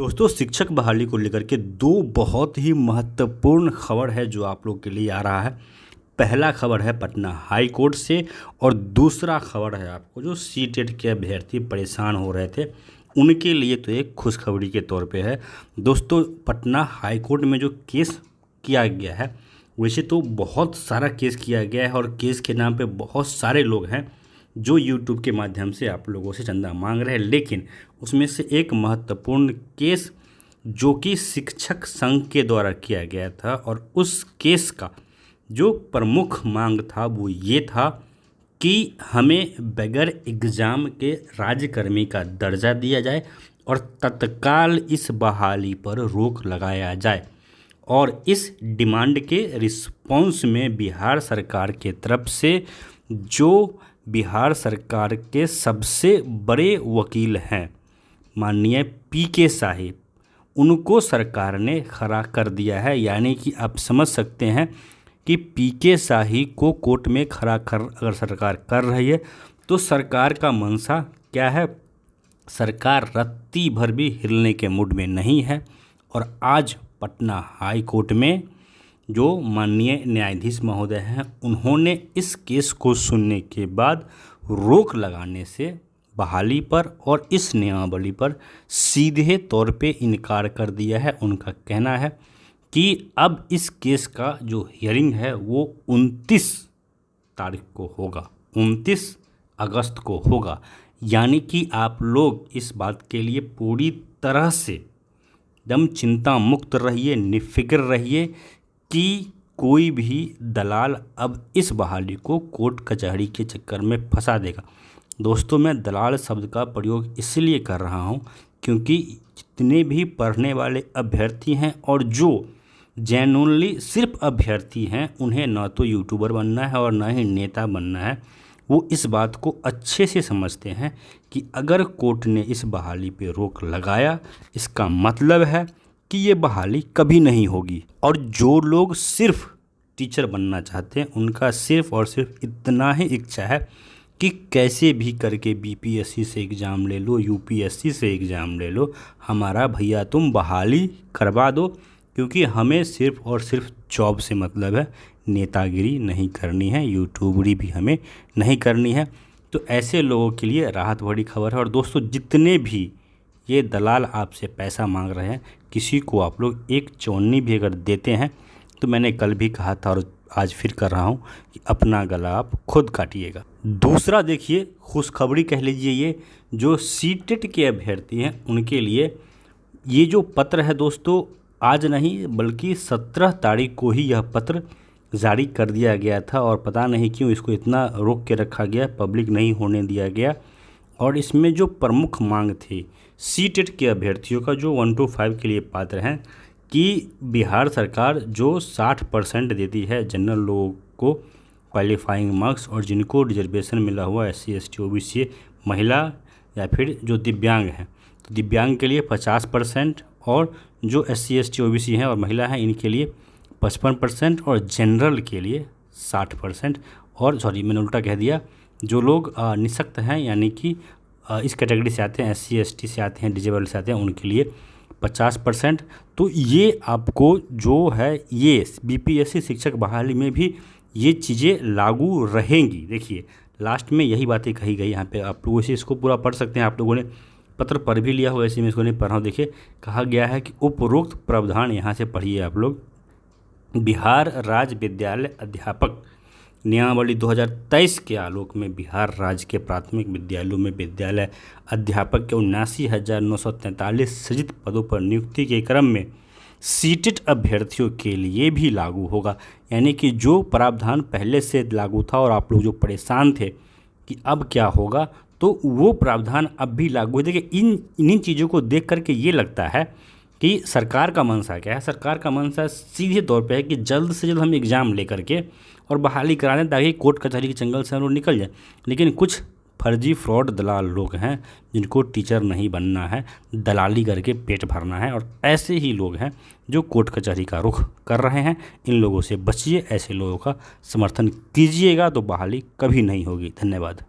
दोस्तों, शिक्षक बहाली को लेकर के दो बहुत ही महत्वपूर्ण खबर है जो आप लोग के लिए आ रहा है। पहला खबर है पटना हाई कोर्ट से और दूसरा खबर है आपको जो सीटेट के अभ्यर्थी परेशान हो रहे थे उनके लिए तो एक खुशखबरी के तौर पे है। दोस्तों, पटना हाई कोर्ट में जो केस किया गया है, वैसे तो बहुत सारा केस किया गया है और केस के नाम पे बहुत सारे लोग हैं जो यूट्यूब के माध्यम से आप लोगों से चंदा मांग रहे हैं, लेकिन उसमें से एक महत्वपूर्ण केस जो कि शिक्षक संघ के द्वारा किया गया था और उस केस का जो प्रमुख मांग था वो ये था कि हमें बगैर एग्ज़ाम के राज्यकर्मी का दर्जा दिया जाए और तत्काल इस बहाली पर रोक लगाया जाए। और इस डिमांड के रिस्पॉन्स में बिहार सरकार के तरफ से जो बिहार सरकार के सबसे बड़े वकील हैं माननीय पीके साहिब, उनको सरकार ने खड़ा कर दिया है। यानी कि आप समझ सकते हैं कि पीके साहिब को कोर्ट में खड़ा कर अगर सरकार कर रही है तो सरकार का मंशा क्या है। सरकार रत्ती भर भी हिलने के मूड में नहीं है और आज पटना हाई कोर्ट में जो माननीय न्यायाधीश महोदय हैं उन्होंने इस केस को सुनने के बाद रोक लगाने से बहाली पर और इस नियमावली पर सीधे तौर पे इनकार कर दिया है। उनका कहना है कि अब इस केस का जो हियरिंग है वो 29 तारीख को होगा, 29 अगस्त को होगा। यानी कि आप लोग इस बात के लिए पूरी तरह से एकदम चिंता मुक्त रहिए, निफिक्र रहिए कि कोई भी दलाल अब इस बहाली को कोर्ट कचहरी के चक्कर में फंसा देगा। दोस्तों, मैं दलाल शब्द का प्रयोग इसलिए कर रहा हूं क्योंकि जितने भी पढ़ने वाले अभ्यर्थी हैं और जो जेन्युइनली सिर्फ अभ्यर्थी हैं, उन्हें ना तो यूट्यूबर बनना है और ना ही नेता बनना है। वो इस बात को अच्छे से समझते हैं कि अगर कोर्ट ने इस बहाली पे रोक लगाया, इसका मतलब है कि ये बहाली कभी नहीं होगी। और जो लोग सिर्फ टीचर बनना चाहते हैं उनका सिर्फ और सिर्फ इतना ही इच्छा है कि कैसे भी करके बीपीएससी से एग्ज़ाम ले लो, यूपीएससी से एग्ज़ाम ले लो, हमारा भैया तुम बहाली करवा दो, क्योंकि हमें सिर्फ और सिर्फ जॉब से मतलब है, नेतागिरी नहीं करनी है, यूट्यूबरी भी हमें नहीं करनी है। तो ऐसे लोगों के लिए राहत भरी खबर है। और दोस्तों, जितने भी ये दलाल आपसे पैसा मांग रहे हैं, किसी को आप लोग एक चौनी भी अगर देते हैं तो मैंने कल भी कहा था और आज फिर कर रहा हूँ कि अपना गला आप खुद काटिएगा। दूसरा देखिए, खुशखबरी कह लीजिए, ये जो सीटेट के अभ्यर्थी हैं उनके लिए ये जो पत्र है दोस्तों, आज नहीं बल्कि 17 तारीख को ही यह पत्र जारी कर दिया गया था और पता नहीं क्यों इसको इतना रोक के रखा गया, पब्लिक नहीं होने दिया गया। और इसमें जो प्रमुख मांग थी सीटेट के अभ्यर्थियों का जो 1 to 5 के लिए पात्र हैं कि बिहार सरकार जो 60% देती है जनरल लोगों को क्वालिफाइंग मार्क्स, और जिनको रिजर्वेशन मिला हुआ SC ST OBC महिला या फिर जो दिव्यांग हैं, तो दिव्यांग के लिए 50% और जो SC ST OBC हैं और महिला हैं इनके लिए 55% और जनरल के लिए 60%। और सॉरी, मैंने उल्टा कह दिया, जो लोग निःशक्त हैं यानी कि इस कैटेगरी से आते हैं, SC ST से आते हैं, डिजेबल से आते हैं, उनके लिए 50%। तो ये आपको जो है ये बीपीएससी शिक्षक बहाली में भी ये चीज़ें लागू रहेंगी। देखिए, लास्ट में यही बातें कही गई यहाँ पे, आप लोगों से इसको पूरा पढ़ सकते हैं, आप लोगों ने पत्र पढ़ भी लिया हो, ऐसे में इसको नहीं पढ़ रहा हूँ। देखिए, कहा गया है कि उपरोक्त प्रावधान, यहाँ से पढ़िए आप लोग, बिहार राज्य विद्यालय अध्यापक नियमावली 2023 के आलोक में बिहार राज्य के प्राथमिक विद्यालयों में विद्यालय अध्यापक के 79,943 सृजित पदों पर नियुक्ति के क्रम में सीटेट अभ्यर्थियों के लिए भी लागू होगा। यानी कि जो प्रावधान पहले से लागू था और आप लोग जो परेशान थे कि अब क्या होगा, तो वो प्रावधान अब भी लागू है। देखिए, इन्हीं चीज़ों को देख करके ये लगता है कि सरकार का मंशा क्या है। सरकार का मंशा सीधे तौर पे है कि जल्द से जल्द हम एग्ज़ाम लेकर के और बहाली करा दें ताकि कोर्ट कचहरी के जंगल से हम लोग निकल जाए। लेकिन कुछ फर्जी फ्रॉड दलाल लोग हैं जिनको टीचर नहीं बनना है, दलाली करके पेट भरना है, और ऐसे ही लोग हैं जो कोर्ट कचहरी का रुख कर रहे हैं। इन लोगों से बचिए, ऐसे लोगों का समर्थन कीजिएगा तो बहाली कभी नहीं होगी। धन्यवाद।